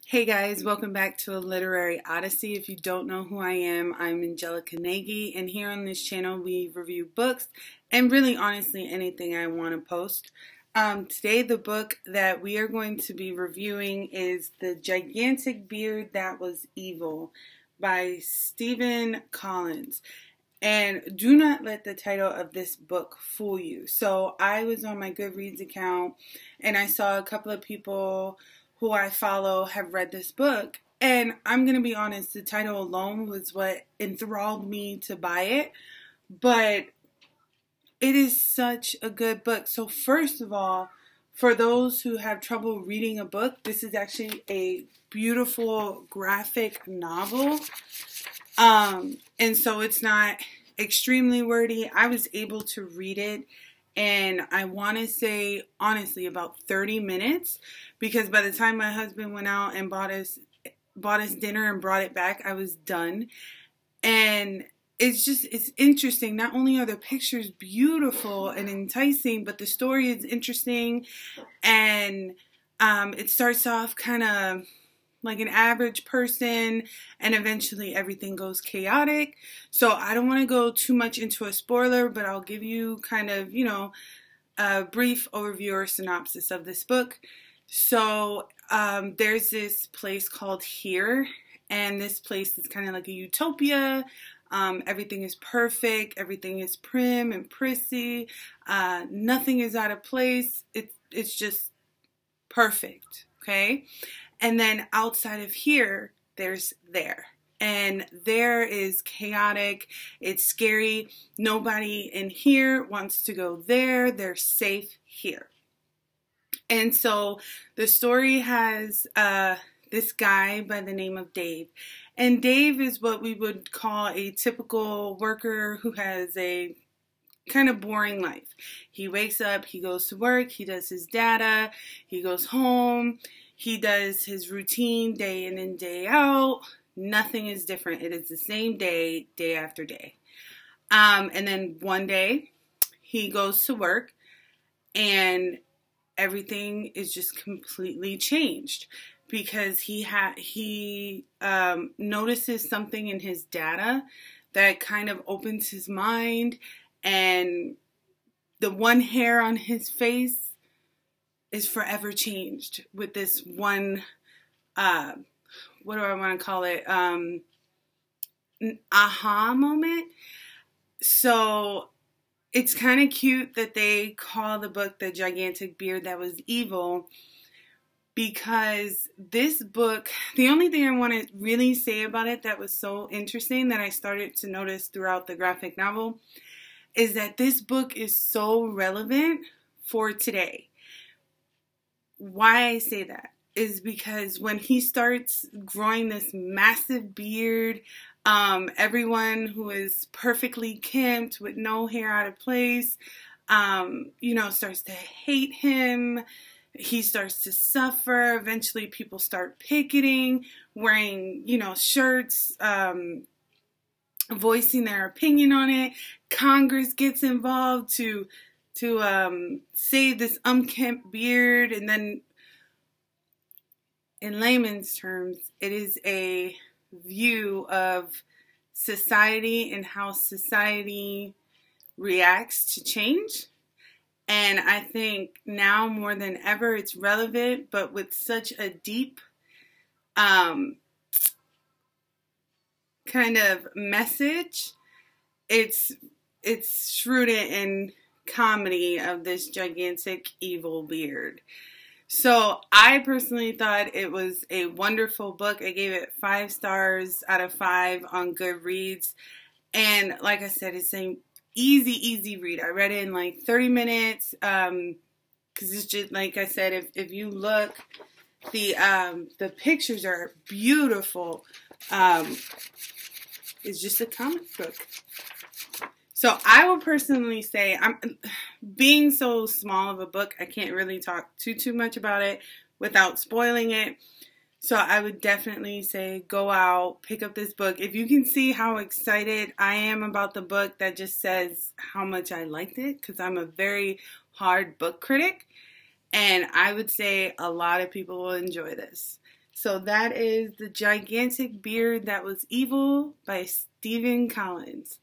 Hey guys, welcome back to a literary Odyssey. If you don't know who I am, I'm Angelica Nagy, and here on this channel we review books and really honestly anything I want to post. Today the book that we are going to be reviewing is The Gigantic Beard That Was Evil by Stephen Collins. And do not let the title of this book fool you. So I was on my Goodreads account and I saw a couple of people who I follow have read this book, and I'm going to be honest, the title alone was what enthralled me to buy it, but it is such a good book. So first of all, for those who have trouble reading a book, this is actually a beautiful graphic novel, and so it's not extremely wordy. I was able to read it and I want to say, honestly, about 30 minutes, because by the time my husband went out and bought us dinner and brought it back, I was done. And it's interesting. Not only are the pictures beautiful and enticing, but the story is interesting. And it starts off kind of like an average person, and eventually everything goes chaotic. So I don't want to go too much into a spoiler, but I'll give you kind of, a brief overview or synopsis of this book. So there's this place called Here, and this place is kind of like a utopia. Everything is perfect, everything is prim and prissy, nothing is out of place. It's just perfect, okay? And then outside of Here, there's There. And There is chaotic. It's scary. Nobody in Here wants to go there. They're safe here. And so the story has this guy by the name of Dave. And Dave is what we would call a typical worker who has a kind of boring life. He wakes up, he goes to work, he does his data, he goes home, he does his routine day in and day out. Nothing is different. It is the same day, day after day. And then one day he goes to work and everything is just completely changed because he notices something in his data that kind of opens his mind, and the one hair on his face is forever changed with this one, what do I want to call it, an aha moment. So it's kind of cute that they call the book The Gigantic Beard That Was Evil, because this book, the only thing I want to really say about it that was so interesting that I started to notice throughout the graphic novel is that this book is so relevant for today. Why I say that is because when he starts growing this massive beard, everyone who is perfectly kempt with no hair out of place, starts to hate him. He starts to suffer. Eventually people start picketing, wearing, shirts, voicing their opinion on it. Congress gets involved to save this unkempt beard, and then in layman's terms, it is a view of society and how society reacts to change. And I think now more than ever it's relevant, but with such a deep kind of message. It's rooted in comedy of this gigantic evil beard. So I personally thought it was a wonderful book. I gave it 5 stars out of 5 on Goodreads. And like I said, it's an easy read. I read it in like 30 minutes. Because it's just, like I said, if you look, the pictures are beautiful. It's just a comic book. So I will personally say, being so small of a book, I can't really talk too much about it without spoiling it. So I would definitely say go out, pick up this book. If you can see how excited I am about the book, that just says how much I liked it, because I'm a very hard book critic. And I would say a lot of people will enjoy this. So that is The Gigantic Beard That Was Evil by Stephen Collins.